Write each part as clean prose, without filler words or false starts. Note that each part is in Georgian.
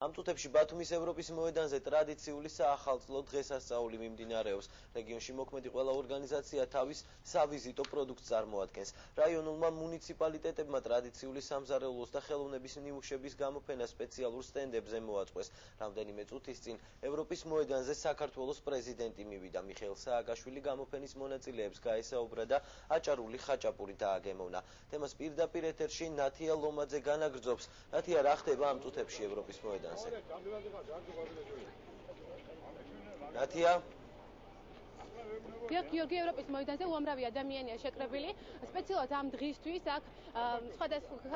ამ წუთებში ბათუმის ევროპის მოედანზე ტრადიციული საახალწლო დღესასწაული მიმდინარეობს. რეგიონში მოქმედი ყველა ორგანიზაცია თავის სავიზიტო პროდუქტს წარმოადგენს. რაიონულმა მუნიციპალიტეტებმა ტრადიციული სამზარეულოს და ხელოვნების ნიმუშების გამოფენა სპეციალურ სტენდებზე მოაწყვეს. რამდენიმე წუთის წინ ევროპის მოედანზე საქართველოს პრეზიდენტი მივიდა. მიხეილ სააკაშვილი გამოფენის მონაწილეებს გაესაუბრა და აჭარული ხაჭაპური დააგემოვნა. თემას პირდაპირ ეთერში ნათია ლომაძე განაგრძობს. ნათია, რა ხდება ამ წუთებში ევროპის მოედანზე? ნათია გიორგი, ევროპის მოედანზე უამრავი ადამიანია შეკრებილი. სპეციალურად ამ დღისთვის აქ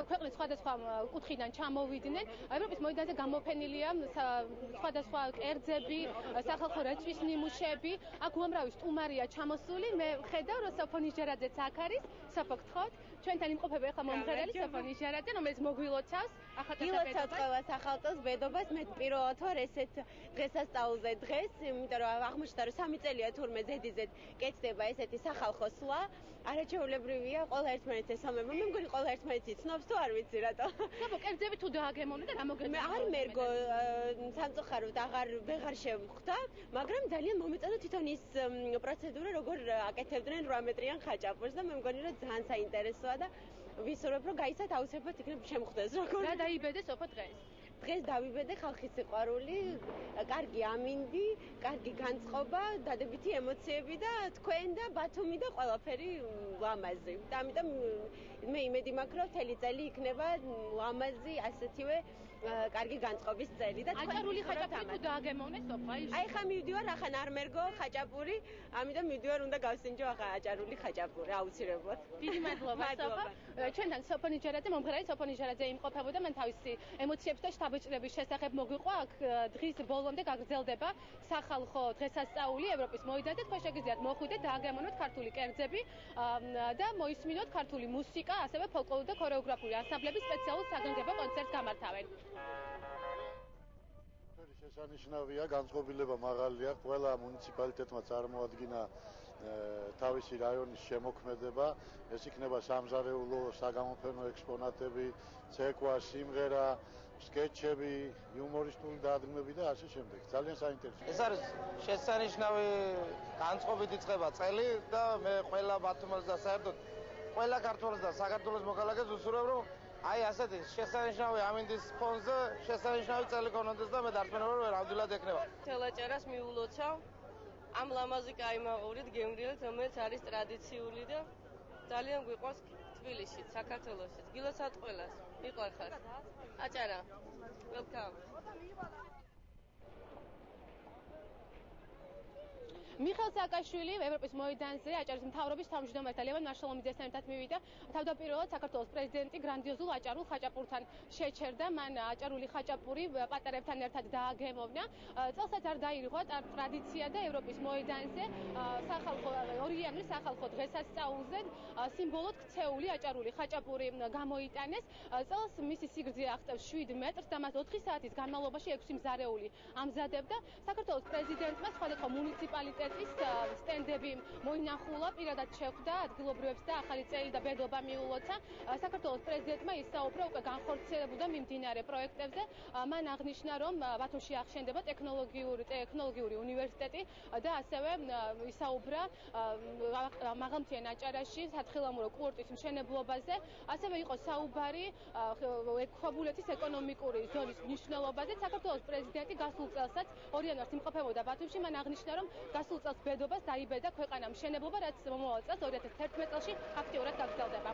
ქვეყნის სხვადასხვა კუთხიდან ჩამოვიდნენ. ევროპის მოედანზე გამოფენილია სხვადასხვა კერძები, სახალხო რეწვის ნიმუშები. აქ უამრავი სტუმარია ჩამოსული. მე ხედავ, რომ სოფო ნიჟარაძეც აქ არის. სოფო, გთხოვთ, ჩვენთან იმყოფება ახლა მომღერალი სოფო ნიჟარაძე, რომელიც მოგვილოცავს გილოცავთ ყველა სახალხოს ბედობას. მე პირველად ვარ ესეთ დღესასწაულზე დღეს, იმიტომ რომ აღმოჩნდა, რომ 3 წელია თურმე ზედიზედ კეთდება ესეთი სახალხო სვლა. არაჩვეულებრივია, ყველა ერთმანეთს ესამება. მე მგონი ყველა ერთმანეთს იცნობს თუ არ ვიცი რატო. სოფო, კერძები თუ დააგემოვნე და რა მოგეწონა? მე არ მერგო სამწუხაროდ ვეღარ შევხვდა, მაგრამ ძალიან მომეწონა თვითონ ის პროცედურა, როგორ აკეთებდნენ 8 მეტრიან ხაჭაპურს და მე მგონი, რომ ძალიან საინტერესოა და ვისურვებ, რომ გაიცათ აუცილებლად იქნებ შემხვდეს როგორ. რა დაიბედე სოფო დღეს? დღეს დავიბედე ხალხის სიყვარული, კარგი ამინდი, კარგი განწყობა, დადებითი ემოციები და თქვენ და ბათუმი და ყველაფერი ლამაზი. და ამიტომ მე იმედი მაქვს, რომ მთელი წელი იქნება ლამაზი, ასეთივე კარგი განწყობის წელი და აჭარული ხაჭაპური თუ დააგემოვნე სოფო? აი ხა მივდივარ, ახლა არ მერგო ხაჭაპური, ამიტომ მივდივარ, უნდა გავსინჯო ახლა აჭარული ხაჭაპური აუცილებლად. დიდი მადლობა სოფო. ჩვენთან სოფო ნიჟარაძე, მომღერალი სოფო ნიჟარაძე იმყოფებოდა. მან თავისი ემოციებს და შთაბეჭდილების შესახებ მოგვიყვა. აქ დღის ბოლომდე გაგრძელდება სახალხო დღესასწაული ევროპის მოედანზე. თქვენ შეგიძლიათ მოხვიდეთ, დააგემოვნოთ ქართული კერძები და მოისმინოთ ქართული მუსიკა, ასევე ფოლკლორული და ქორეოგრაფიული ანსამბლების სპეციალურ საგანგებო კონცერტს გამართავენ. შესანიშნავია, განწყობილება მაღალია, ყველა მუნიციპალიტეტმა წარმოადგინა თავისი რაიონის შემოქმედება. ეს იქნება სამზარეულო, საგამოფენო ექსპონატები, ცეკვა, სიმღერა, სკეჩები, იუმორისტული დადგმები და ასე შემდეგ. ძალიან საინტერესო. ეს არის შესანიშნავი განწყობით იწყება წელი და მე ყველა ბათუმელს და საერთოდ ყველა ქართველს და საქართველოს მოქალაქეს ვუსურვებ, რომ აი ასეთი შესანიშნავი ამინდის ფონზე შესანიშნავი წელი გქონდეს და მე დარწმუნებული ვარ, რომ ნამდვილად ექნება. თელაჭერას მიულოცავ ამ ლამაზი კაიმაღურით გემრიელით, რომელიც არის ტრადიციული და ძალიან გვიყვარს თბილისში, საქართველოში. გილოცავთ ყველას. მიყვარხარ. აჭარა. Welcome. მიხეილ სააკაშვილი ევროპის მოედანზე აჭარის მთავრობის თავმჯდომარეთან ლევან მარშალომიძესთან ერთად მივიდა. თავდაპირველად საქართველოს პრეზიდენტი გრანდიოზულ აჭარულ ხაჭაპურთან შეჩერდა. მან აჭარული ხაჭაპური პატარებთან ერთად დააგემოვნა. წელსაც არ დაირღვა ტრადიცია და ევროპის მოედანზე ორიანის სახალხო დღესასწაულზე სიმბოლოდ ქცეული აჭარული ხაჭაპური გამოიტანეს. წელს მისი სიგრძე აღწევს 7 მეტრს და მას 4 საათის განმავლობაში 6 მზარეული ამზადებდა. საქართველოს პრეზიდენტმა სხვადასხვა მუნიციპალიტეტების სტენდები მოინახულა, პირადად შეხვდა ადგილობრივებს და ახალი წელი და ბედობა მიულოცა. საქართველოს პრეზიდენტმა ისაუბრა უკვე განხორციელებულ და მიმდინარე პროექტებზე. მან აღნიშნა, რომ ბათუმში აღშენდება ტექნოლოგიური უნივერსიტეტი და ასევე ისაუბრა მაღალმთიან აჭარაში სათხილამურო კურორტის მშენებლობაზე. ასევე იყო საუბარი ხობულეთის ეკონომიკური ზონის მნიშვნელობაზე. საქართველოს პრეზიდენტი გასულ წელსაც 2 იანვარს იმყოფებოდა ბათუმში. მან აღნიშნა, რომ გასულ წელს ბედობას დაიბედა ქვეყანამ მშენებლობა, რაც მომავალ წელს 2011 წელში აქტიურად გაგრძელდება.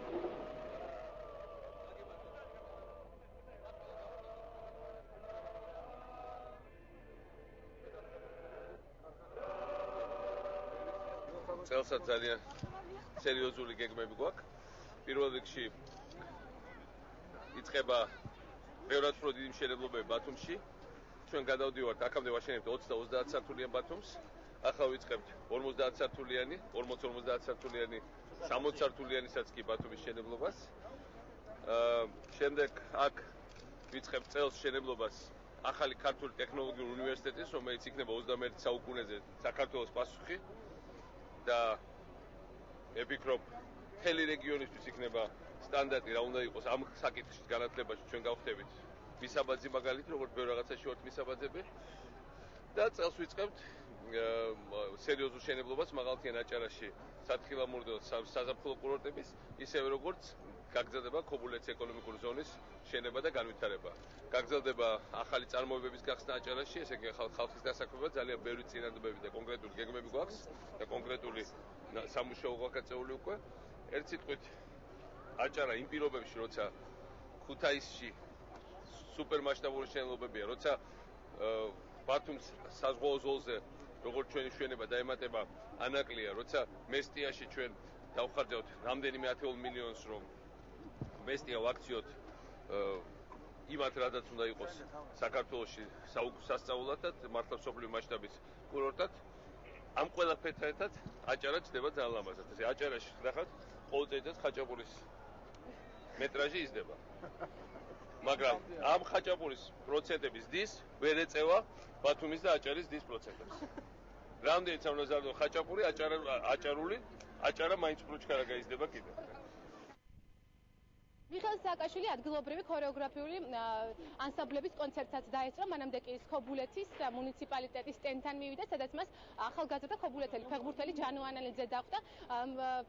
წელსაც ძალიან სერიოზული გეგმები გვაქვს. პირველ რიგში იწყება ბევრად უფრო დიდი მშენებლობები ბათუმში. ჩვენ გადავდივართ, აქამდე ვაშენებთ 20 და 30 სართულიან ბათუმს. ახლა ვიწყებთ 50 სართულიანი, 40-50 სართულიანი, 60 სართულიანისაც კი ბათუმის მშენებლობას. შემდეგ აქ ვიწყებთ წელს მშენებლობას ახალი ქართული ტექნოლოგიური უნივერსიტეტის, რომელიც იქნება 21 საუკუნეზე საქართველოს პასუხი და მე ვფიქრობ, მთელი რეგიონისთვის იქნება სტანდარტი, რა უნდა იყოს ამ საკითხის განათლებაში. ჩვენ გავხდებით მისაბაძი მაგალითად, როგორც ბევრ რაღაცაში ვართ მისაბაძები. და წელს ვიწყებთ სერიოზულ შენებლობას მაღალმთიან აჭარაში, სათხილამურდო საზაფხულო კურორტების, ისევე როგორც გაგრძელდება ქობულეთის ეკონომიკური ზონის შენება და განვითარება. გაგრძელდება ახალი წარმოებების გახსნა აჭარაში, ესე იგი ხალხის დასაქმება, ძალიან ბევრი წინადადებები და კონკრეტული გეგმები გვაქვს და კონკრეტული სამუშაო გვაქცეული უკვე. ერთ სიტყვით აჭარა იმ პირობებში, როცა ქუთაისში სუპერმასშტაბური შენებლობებია, როცა ბათუმს საზღვაო ზოლზე როგორც ჩვენი შვენება დაემატება ანაკლია, როცა მესტიაში ჩვენ დავხარჯავთ რამდენიმე ათეულ მილიონს, რომ მესტია ვაქციოთ იმათ, რადაც უნდა იყოს საქართველოში სასწაულად და მართლა მსოფლიო მასშტაბის კურორტად. ამ ყველაფერთან ერთად აჭარა ჩდება ძალიან ლამაზად. ესე აჭარაში ნახავთ, ყოველ წელიწადს ხაჭაპურის მეტრაჟი იზრდება. მაგრამ ამ ხაჭაპურის პროცენტების დის ვერ ეწევა ბათუმის და აჭარის დის პროცენტებს. რამდენიც არ უნდა ზარდო ხაჭაპური, აჭარული, აჭარა მაინც პრუჩქარა გაიზრდება კიდე. მიხეილ სააკაშვილი ადგილობრივი ქორეოგრაფიული ანსამბლების კონცერტსაც დაესწრო, მანამდე კი ქობულეთის მუნიციპალიტეტის სტენდთან მივიდა, სადაც მას ახალგაზრდა ქობულეთელი ფეხბურთელი ჯანო ანანიძე დახვდა.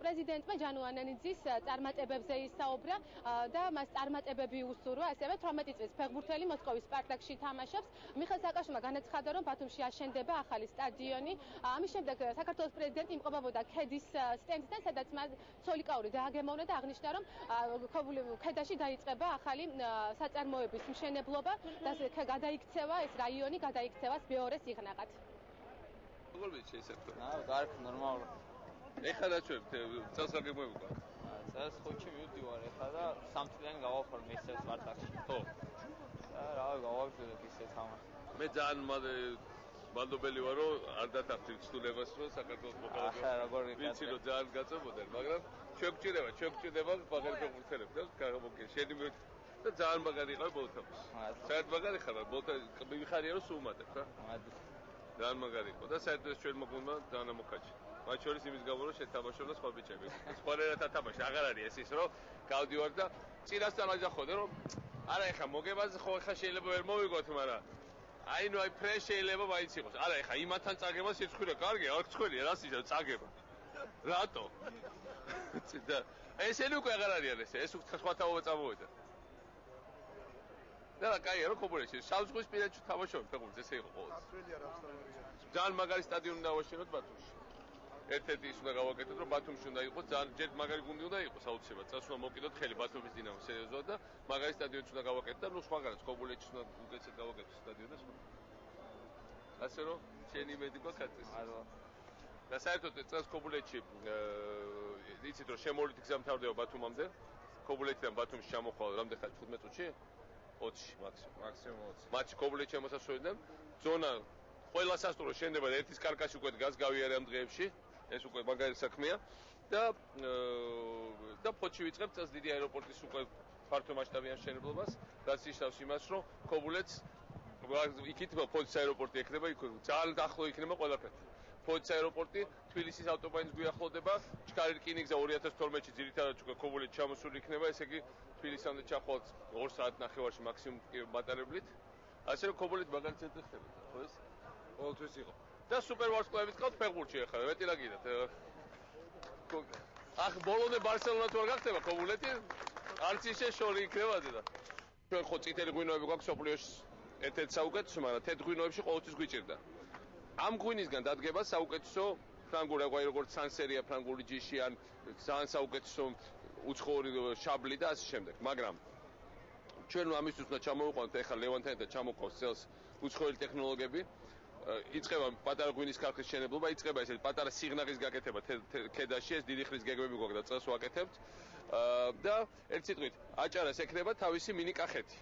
პრეზიდენტმა ჯანო ანანიძის წარმატებებზე ისაუბრა და მას წარმატებები უსურვა, ასევე 18 წლის ფეხბურთელი მოსკოვის სპარტაკში თამაშობს. მიხეილ სააკაშვილმა განაცხადა, რომ ბათუმში აშენდება ახალი სტადიონი. ამის შემდეგ საქართველოს პრეზიდენტი იმყოფებოდა ქედის სტენდთან, სადაც მას ცოლიკაური დააგემოვნა და აღნიშნა, რომ ქედაში დაიწყება ახალი საწარმოების მშენებლობა და გადაიქცევა ეს რაიონი, გადაიქცევას მეორე სიღნაღად. როგორ ვიცი ესეთო? კარგი, ნორმალურად. ეხლა რა ჩვენ წელს რა გეგმები გვაქვს? წელს ხუთში მივდივარ ეხლა და 3 წლიანი გავაფორმე მესტიას სპარტაკში. ხო. და რავი, გავავიწყდეთ ისე თამაში. მე ძალიან მადლობელი ვარ, რომ არ დათანხმდით ცდულებას, რომ საქართველოს მოქალაქე. ვიცი, რომ ძალიან გაწებოდეთ, მაგრამ ჩვენ გვჭირდება მაგარი ფეხბურთელები და გამოგე. შენი და ძალიან მაგარი იყავი ბოლოთამის. საერთოდ მაგარი ხარ, ბოლოთა მიხარია რომ სულ უმატებ, რა? ძალიან მაგარი იყო და საერთოდ ჩვენ მოგვმა ძალიან ამოქაჩი. მათ შორის იმის გამო რომ შეთამაშობ და სხვა ბიჭები. სხვა ერათა თამაში აღარ არის ეს ის რომ გავდივარ და წინასწარ აჯახოდე რომ არა ეხა მოგებაზე ხო ეხა შეიძლება ვერ მოვიგოთ, მაგრამ აი ნუ აი ფრეშ შეიძლება მაინც იყოს. არა ეხა იმათთან წაგება სიცხვილე კარგია, არ გწყვილია რა სიჯა წაგება. რატო? და ესენი უკვე აღარ არიან ესე, ეს უკვე სხვა თაობა წამოვიდა. და რა კაია რომ ქობულეთში შავზღვის პირეთში თამაშობენ ფეხბურთს, ესე იყო ყოველთვის. ძალიან მაგარი სტადიონი დავაშენოთ ბათუმში. ერთ-ერთი ის უნდა გავაკეთოთ, რომ ბათუმში უნდა იყოს ძალიან ჯერ მაგარი გუნდი უნდა იყოს აუცილებლად. წელს უნდა მოვკიდოთ ხელი ბათუმის დინამოს სერიოზულად და მაგარი სტადიონიც უნდა გავაკეთოთ და ნუ სხვაგანაც ქობულეთში უნდა უკეთესად გავაკეთოთ სტადიონს. ასე რომ შენი იმედი გვაქვს აწეს. და საერთოდ წელს ქობულეთში იცით რომ შემოვლითი გზა მთავრდება ბათუმამდე. ქობულეთიდან ბათუმში ჩამოხვალ რამდენი ხანი 15 წუთში? 20 მაქსიმუმ 20. მათში ქობულეთში შემოსასვლელიდან ზონა ყველა სასტუმრო შენდება და ერთის კარკაში უკვე დგას გავიარე ამ დღეებში. ეს უკვე მაგარი საქმეა და ფოთში ვიწყებთ წელს დიდი აეროპორტის უკვე ფართო მასშტაბიან მშენებლობას, რაც ნიშნავს იმას, რომ ქობულეთს იქით ფოთის აეროპორტი ექნება, იქ ძალიან ახლო იქნება ყველაფერთან. ფოთის აეროპორტი თბილისის ავტობანის გვიახლოვდება, ჩქარი რკინიგზა 2012-ში ძირითადად უკვე ქობულეთში ჩამოსული იქნება, ესე იგი თბილისამდე ჩახვალთ 2 საათ ნახევარში მაქსიმუმ მატარებლით. ასე რომ ქობულეთი მაგარი ცენტრი ხდება, ხო ეს? ყოველთვის იყო. და სუპერვარსკვლავებით ყავთ ფეხბურთში ახლა, მეტი რა გიდათ. ახ ბოლონე ბარსელონა თუ არ გახდება ქობულეთი, არც ისე შორი იქნებადი და ჩვენ ხო წითელი ღვინოები გვაქვს სოფლიოში ერთ-ერთ საუკეთესო, მაგრამ თეთრ ღვინოებში ყოველთვის გვიჭირდა. ამ ღვინისგან დადგება საუკეთესო ფრანგული, როგორც სანსერია ფრანგული ჯიში ან ძალიან საუკეთესო უცხოური შაბლი და ასე შემდეგ. მაგრამ ჩვენ ამისთვის უნდა ჩამოვიყვანოთ ახლა ლევანთან ერთად ჩამოყავს წელს უცხოელი ტექნოლოგიები. იწყება პატარა ღვინის ქარხის შენებლობა, იწყება ესე პატარა სიღნაღის გაკეთება ქედაში, ეს დიდი ხნის გეგმები გვაქვს და წელს ვაკეთებთ. და ერთ სიტყვით, აჭარას ექნება თავისი მინი კახეთი.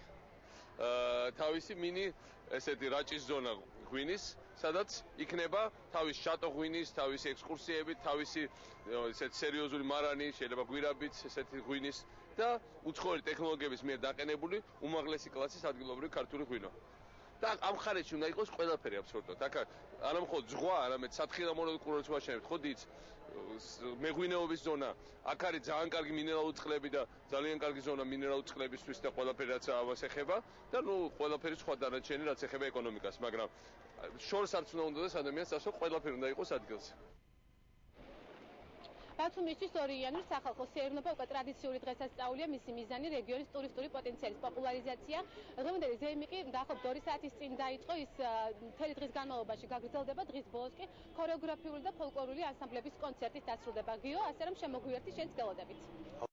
თავისი მინი ესეთი რაჭის ზონა ღვინის, სადაც იქნება თავის შატო ღვინის, თავისი ექსკურსიები, თავისი ესეთი სერიოზული მარანი, შეიძლება გვირაბიც, ესეთი ღვინის და უცხოელი ტექნოლოგიების მიერ დაყენებული უმაღლესი კლასის ადგილობრივი ქართული ღვინო. და ამ ხარეში უნდა იყოს ყველაფერი აბსოლუტურად. აქ არა მხოლოდ ზღვა, არამედ სათხილამურო კურორტს ვაშენებთ, ხო დიც მეღვინეობის ზონა, აქ არის ძალიან კარგი მინერალური წყლები და ძალიან კარგი ზონა მინერალური წყლებისთვის და ყველაფერი რაც ამას ეხება და ყველაფერი სხვა დანარჩენი რაც ეხება ეკონომიკას, მაგრამ შორს არც უნდა უნდადეს ადამიანს ასე ყველაფერი უნდა იყოს ადგილზე. ბათუმისთვის 2 იანვრის სახალხო სეირნობა უკვე ტრადიციული დღესასწაულია, მისი მიზანი რეგიონის ტურისტული პოტენციალის პოპულარიზაცია. დღევანდელი ზეიმი კი დაახლოებით 2 საათის წინ დაიწყო, ის მთელი დღის განმავლობაში გაგრძელდება, დღის ბოლოს კი ქორეოგრაფიული და ფოლკლორული ანსამბლების კონცერტით დასრულდება. გიო, ასე რომ შემოგვიერთდი შენს გელოდებით.